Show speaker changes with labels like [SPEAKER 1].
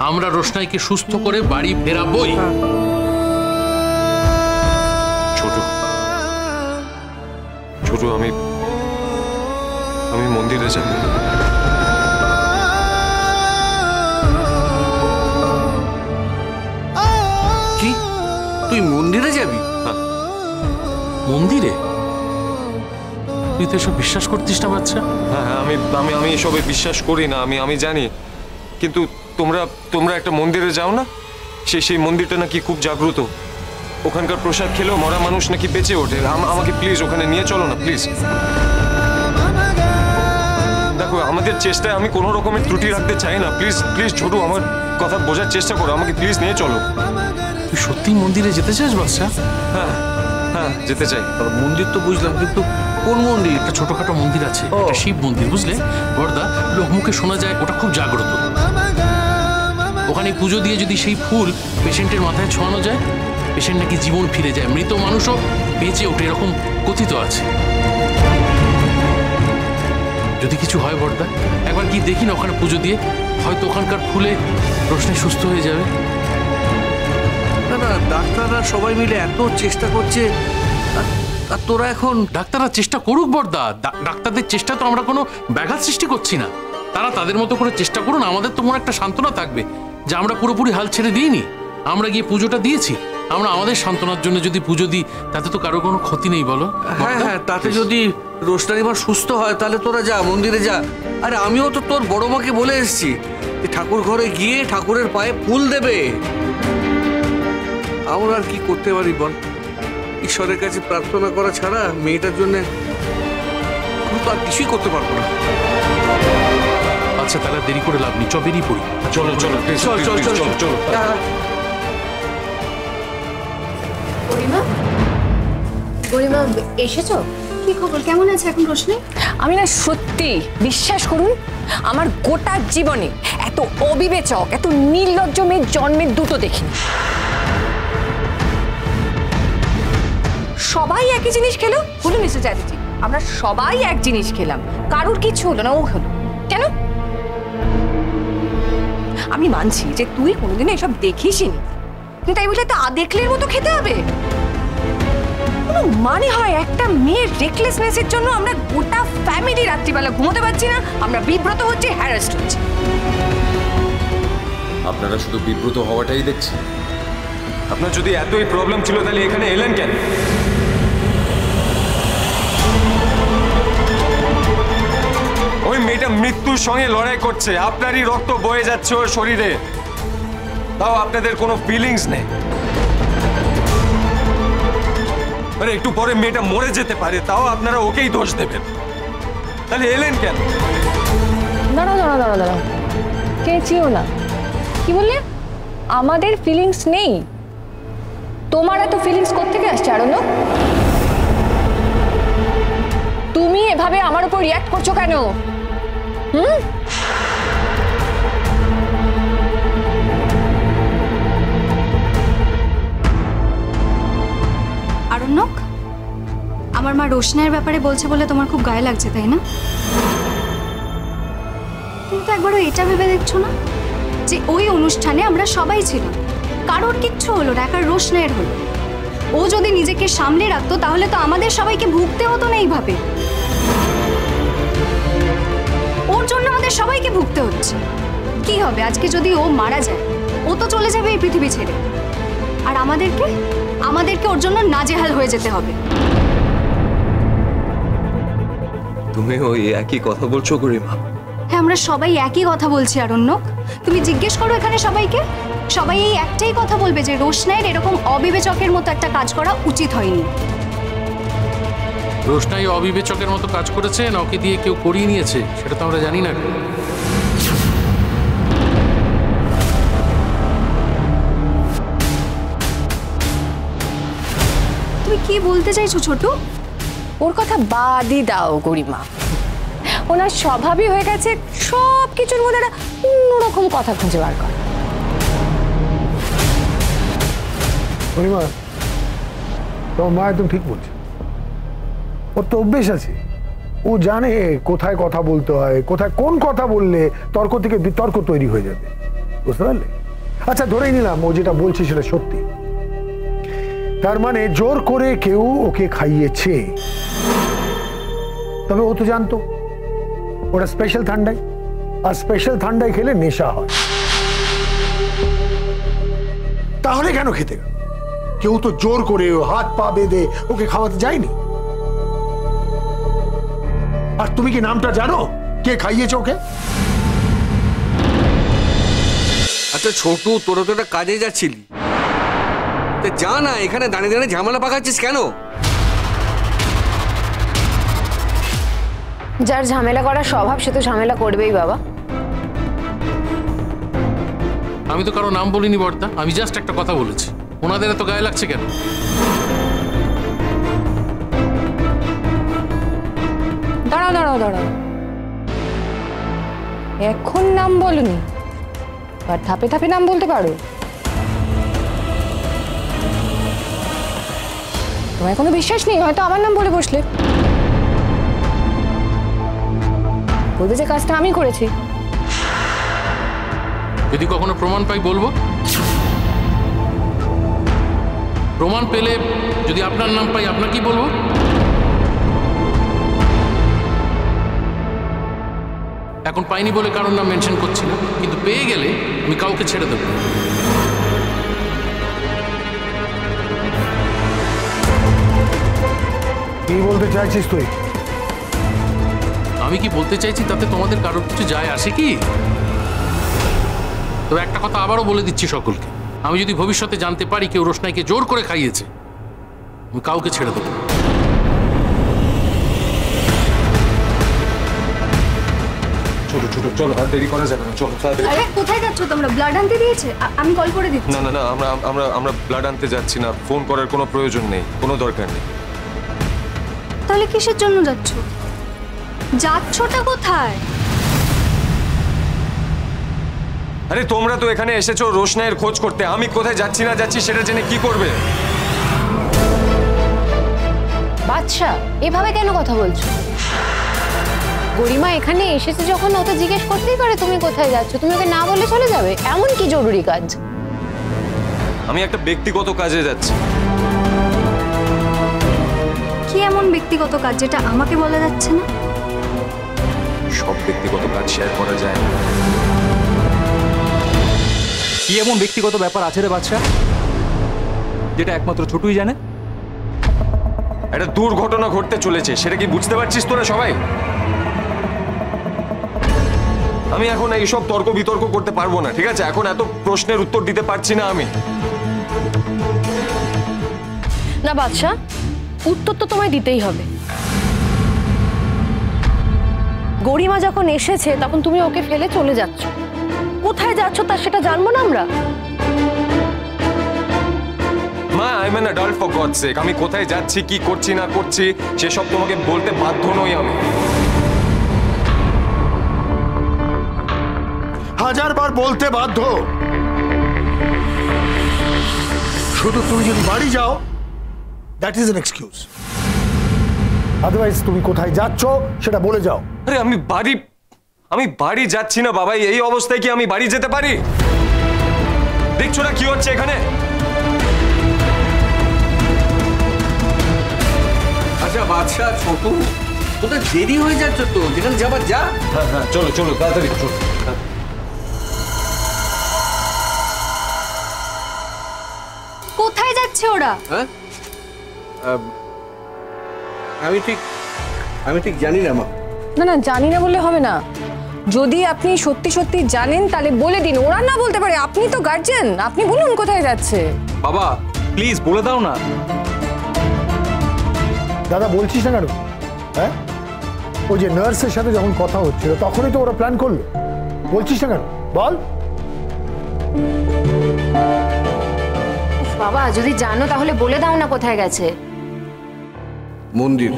[SPEAKER 1] আমরা রোশনাইকে সুস্থ করে বাড়ি ফেরাবই।
[SPEAKER 2] ছোট ছোট আমি মন্দিরে যাব।
[SPEAKER 3] কি তুই মন্দিরে যাবি?
[SPEAKER 1] মন্দিরে? তুই তো এসব বিশ্বাস করতিস না বাচ্চা?
[SPEAKER 2] হ্যাঁ হ্যাঁ, আমি এসবে বিশ্বাস করি না, আমি জানি, কিন্তু তোমরা একটা মন্দিরে যাও না, সেই মন্দিরটা নাকি খুব জাগ্রত, ওখানকার প্রসাদ খেলেও মরা মানুষ নাকি বেঁচে ওঠে। আমাকে প্লিজ ওখানে নিয়ে চলো না প্লিজ। দেখো আমাদের চেষ্টায় আমি কোনো রকমের ত্রুটি রাখতে চাই না, প্লিজ প্লিজ ছোট আমার কথা বোঝার চেষ্টা করো, আমাকে প্লিজ নিয়ে চলো।
[SPEAKER 1] তুই সত্যি মন্দিরে যেতে চাস বাচ্চা?
[SPEAKER 2] হ্যাঁ হ্যাঁ যেতে চাই।
[SPEAKER 3] মন্দির তো বুঝলাম, কিন্তু কোন মন্দির?
[SPEAKER 1] একটা ছোটখাটো মন্দির আছে, একটা শিব মন্দির, বুঝলে বড়দা? লোকমুখে শোনা যায় ওটা খুব জাগ্রত। ওখানে পুজো দিয়ে যদি সেই ফুল পেশেন্টের মাথায় ছোঁয়ানো যায়, পেশেন্ট নাকি জীবন ফিরে যায়, মৃত মানুষও বেঁচে ওঠে, এরকম কথিত আছে। যদি কিছু হয় বড়দা, একবার কি দেখি না ওখানে পুজো দিয়ে, হয়তো ওখানকার ফুলে রোশনাই সুস্থ হয়ে যাবে।
[SPEAKER 3] না না, ডাক্তাররা সবাই মিলে এত চেষ্টা করছে, আর তোরা এখন?
[SPEAKER 1] ডাক্তাররা চেষ্টা করুক বড়দা, ডাক্তারদের চেষ্টা তো আমরা কোনো ব্যাঘাত সৃষ্টি করছি না। তারা তাদের মতো করে চেষ্টা করুন, আমাদের তো মনে একটা সান্ত্বনা থাকবে যে আমরা পুরোপুরি হাল ছেড়ে দিইনি, আমরা গিয়ে পুজোটা দিয়েছি। আমরা আমাদের সান্ত্বনার জন্য যদি পুজো দিই, তাতে তো কারো কোনো ক্ষতি নেই, বলো?
[SPEAKER 3] হ্যাঁ হ্যাঁ, তাতে যদি রোশনাই এবার সুস্থ হয় তাহলে তোরা যা, মন্দিরে যা। আরে আমিও তো তোর বড় মাকে বলে এসেছি যে ঠাকুর ঘরে গিয়ে ঠাকুরের পায়ে ফুল দেবে। আমরা আর কি করতে পারি বল? ঈশ্বরের কাছে প্রার্থনা করা ছাড়া মেয়েটার জন্য আর কিছুই করতে পারবো না।
[SPEAKER 1] আচ্ছা তাহলে দেরি করে লাভ নেই, চ বেরিয়ে পড়ি।
[SPEAKER 2] চলো চলো
[SPEAKER 3] চল চল চল চল।
[SPEAKER 4] গরিমা, গরিমা এসেছো? কি খবর, কেমন আছে এখন রোশনাই?
[SPEAKER 5] আমি না সত্যি, বিশ্বাস করুন, আমার গোটা জীবনে এত অবিবেচক, এত নির্লজ্জ মেয়ের জন্মের দুটো দেখিনি। সবাই একই জিনিস খেলো, হলো মিস্টার চ্যাটার্জি, আমরা সবাই এক জিনিস খেলাম, কারোর কিছু হলো না, ও হলো কেন? আমি মানছি যে তুই কোনোদিনও এসব দেখিসনি, কিন্তু তাই বলে তো দেখলের মতো খেতে হবে? কোনো মানে হয়? একটা মেয়ের রেকলেসনেসের জন্য আমরা গোটা ফ্যামিলি রাত্রিবেলা ঘুমোতে পারছি না, আমরা বিব্রত হচ্ছে, হ্যারাস্ট হচ্ছে।
[SPEAKER 6] আপনারা শুধু বিব্রত হওয়াটাই দেখছেন।
[SPEAKER 2] আপনার যদি এতই প্রবলেম ছিল তাহলে এখানে এলেন কেন? ওই মেয়েটা মৃত্যুর সঙ্গে লড়াই করছে, আপনারই রক্ত বয়ে যাচ্ছে ওর শরীরে, তাও আপনাদের কোনো ফিলিংস নেই। মানে একটু পরে মেয়েটা মরে যেতে পারে, তাও আপনারা ওকেই দোষ দেবেন, তাহলে এলেন কেন?
[SPEAKER 5] দাঁড়াও দাঁড়াও দাঁড়াও দাঁড়াও, চেঁচিও না। কি বললে? আমাদের ফিলিংস নেই? তোমার এত ফিলিংস কোত্থেকে আসছে আরণ্য? তুমি এভাবে আমার উপর রিঅ্যাক্ট করছো কেন?
[SPEAKER 4] আরণ্যক, আমার মা রোশনাইয়ের ব্যাপারে বলছে বলে তোমার খুব গায়ে লাগছে, তাই না? তুমি তো একবারও এটা ভেবে দেখছো না যে ওই অনুষ্ঠানে আমরা সবাই ছিলাম, কারোর কিচ্ছু হলো না, একা রোশনাইয়ের হলো। ও যদি নিজেকে সামলে রাখতো তাহলে তো আমাদের সবাইকে ভুগতে হতো না এইভাবে। ওর জন্য আমাদের সবাইকে ভুগতে হচ্ছে। কি হবে আজকে যদি ও মারা যায়? ও তো চলে যাবে এই পৃথিবী ছেড়ে, আর আমাদেরকে ওর জন্য নাজেহাল হয়ে যেতে হবে।
[SPEAKER 2] তুমি ওই একই কথা বলছো গরিমা?
[SPEAKER 4] হ্যাঁ, আমরা সবাই একই কথা বলছি আরণ্যক। তুমি জিজ্ঞেস করো এখানে সবাইকে, সবাই এই একটাই কথা বলবে যে রোশনাইয়ের এরকম অবিবেচকের মতো একটা কাজ করা উচিত হয়নি।
[SPEAKER 1] রোশনাই অবিবেচকের মতো কাজ করেছে না ওকে দিয়ে কেউ করিয়ে নিয়েছে সেটা তো আমরা জানি না।
[SPEAKER 4] তুমি কি বলতে চাইছো ছোট?
[SPEAKER 5] ওর কথা বাদই দাও গরিমা, ওনার স্বভাবই হয়ে গেছে সব কিছুর মধ্যে একটা অন্যরকম কথা খুঁজে বার করা।
[SPEAKER 7] গরিমা, তোমার মা একদম ঠিক বলছে। ওর তো অভ্যেস আছে, ও জানে কোথায় কথা বলতে হয়, কোথায় কোন কথা বললে তর্ক থেকে বিতর্ক তৈরি হয়ে যাবে। বুঝতে পারলে? আচ্ছা ধরেই নিলাম ও যেটা বলছে সেটা সত্যি, তার মানে জোর করে কেউ ওকে খাইয়েছে। তবে ও তো জানতো ওটা স্পেশাল ঠান্ডায়, আর স্পেশাল ঠান্ডায় খেলে নেশা হয়, তাহলে কেন খেতে গেল? কেউ তো জোর করে হাত পা বেঁধে ওকে খাওয়াতে যায়নি। আর তুমি কি নামটা জানো কে খাইয়েছে ওকে?
[SPEAKER 3] আচ্ছা ছোটু, তোরা তো একটা কাজে যাচ্ছিলি, তা যা না, এখানে দাঁড়িয়ে দাঁড়িয়ে ঝামেলা পাকাচ্ছিস কেন?
[SPEAKER 5] যার ঝামেলা করার স্বভাব সে তো ঝামেলা করবেই বাবা।
[SPEAKER 1] আমি তো কারো নাম বলিনি বর্দা, আমি জাস্ট একটা কথা বলেছি। ওনাদের এত গায়ে লাগছে কেন?
[SPEAKER 5] দাঁড়াও দাঁড়াও দাঁড়াও, এখন নাম বলনি, আর ধাপে ধাপে নাম বলতে পারো। তোমার কোনো বিশ্বাস নেই, হয়তো আমার নাম বলে বসলে। বলবে যে কাজটা আমি করেছি।
[SPEAKER 1] যদি কখনো প্রমাণ পাই বলবো। প্রমাণ পেলে যদি আপনার নাম পাই আপনাকেই বলবো। এখন পাইনি বলে কারোর নাম মেনশন করছি না, কিন্তু পেয়ে গেলে আমি কাউকে ছেড়ে দেবো।
[SPEAKER 7] কি বলতে চাইছিস তুই?
[SPEAKER 1] আমি কি বলতে চাইছি তাতে তোমাদের কারোর কিছু যায় আসে কি? তবে একটা কথা আবারও বলে দিচ্ছি সকলকে, আমি যদি ভবিষ্যতে জানতে পারি কেউ রোশনাইকে জোর করে খাইয়েছে, আমি কাউকে ছেড়ে দেবো।
[SPEAKER 2] ছোট ছোট চলো, আর দেরি করা যাবে না, চলো তাড়াতাড়ি।
[SPEAKER 4] আরে কোথায় যাচ্ছ তোমরা? ব্লাড আনতে দিয়েছে? আমি কল করে দিচ্ছি।
[SPEAKER 2] না না না, আমরা আমরা আমরা ব্লাড আনতে যাচ্ছি না, ফোন করার কোনো প্রয়োজন নেই, কোনো দরকার নেই।
[SPEAKER 4] তাহলে কিসের জন্য যাচ্ছ? যাচ্ছটা কোথায়?
[SPEAKER 2] আরে তোমরা তো এখানে এসেছো রোশনাইয়ের খোঁজ করতে, আমি কোথায় যাচ্ছি না যাচ্ছি সেটা জেনে কি করবে?
[SPEAKER 5] বাদশা, এভাবে কেন কথা বলছো? গরিমা এখানে এসেছে যখন, ও তো জিজ্ঞেস করতেই পারে তুমি কোথায় যাচ্ছ। তুমি ওকে না বলে চলে যাবে? এমন কি জরুরি কাজ?
[SPEAKER 2] আমি একটা ব্যক্তিগত কাজে যাচ্ছি।
[SPEAKER 4] কি এমন ব্যক্তিগত কাজ যেটা আমাকে বলা যাচ্ছে না?
[SPEAKER 2] সব ব্যক্তিগত কাজ শেয়ার করা যায় না।
[SPEAKER 8] কি এমন ব্যক্তিগত ব্যাপার আছে রে বাচ্চা, যেটা একমাত্র ছোটুই জানে?
[SPEAKER 2] একটা দুর্ঘটনা ঘটতে চলেছে, সেটা কি বুঝতে পারছিস তোরা সবাই? আমি এখন এইসব তর্ক বিতর্ক করতে পারবো না, ঠিক আছে? এখন এত প্রশ্নের উত্তর দিতে পারছি না আমি।
[SPEAKER 5] না বাদশা, উত্তর তো তোমায় দিতেই হবে। গরিমা যখন এসেছে তখন তুমি ওকে ফেলে চলে যাচ্ছ। কোথায় যাচ্ছ তা সেটা জানবো না আমরা?
[SPEAKER 2] মা, I am an adult for gods সেক। আমি কোথায় যাচ্ছি, কি করছি না করছি সেসব তোমাকে বলতে বাধ্য নই আমি।
[SPEAKER 7] হাজারবার বলতে বাধ্য। শুধু তুমি যদি বাড়ি যাও, that is an excuse. Otherwise তুমি কোথায় যাচ্ছ সেটা বলে যাও।
[SPEAKER 2] আরে আমি বাড়ি যাচ্ছি না বাবা, এই অবস্থায় কি আমি বাড়ি যেতে পারি? দেখছো না কি হচ্ছে এখানে?
[SPEAKER 3] আচ্ছা বাদশা, ছোটু, তোদের দেরি হয়ে যাচ্ছে তো, যেখানে যাবার যা।
[SPEAKER 2] হ্যাঁ হ্যাঁ, চলো চলো তাড়াতাড়ি চলো।
[SPEAKER 4] কোথায় যাচ্ছে ওরা?
[SPEAKER 3] হ্যাঁ, আমি ঠিক জানি না মা।
[SPEAKER 5] না না, জানি না বললে হবে না। যদি আপনি সত্যি সত্যি জানেন তাহলে বলে দিন। ওরা না বলতে পারে, আপনি তো গার্জেন, আপনি বলুন কোথায় যাচ্ছে।
[SPEAKER 8] বাবা প্লিজ বলে দাও না।
[SPEAKER 7] দাদা বলছিস না কেন? হ্যাঁ, ওই যে নার্সের সাথে যখন কথা হচ্ছিল তখনই তো ওরা প্ল্যান করলো। বলছিস না কেন? বল।
[SPEAKER 5] বাবা যদি জানো তাহলে বলে দাও না কোথায় গেছে।
[SPEAKER 3] মন্দির।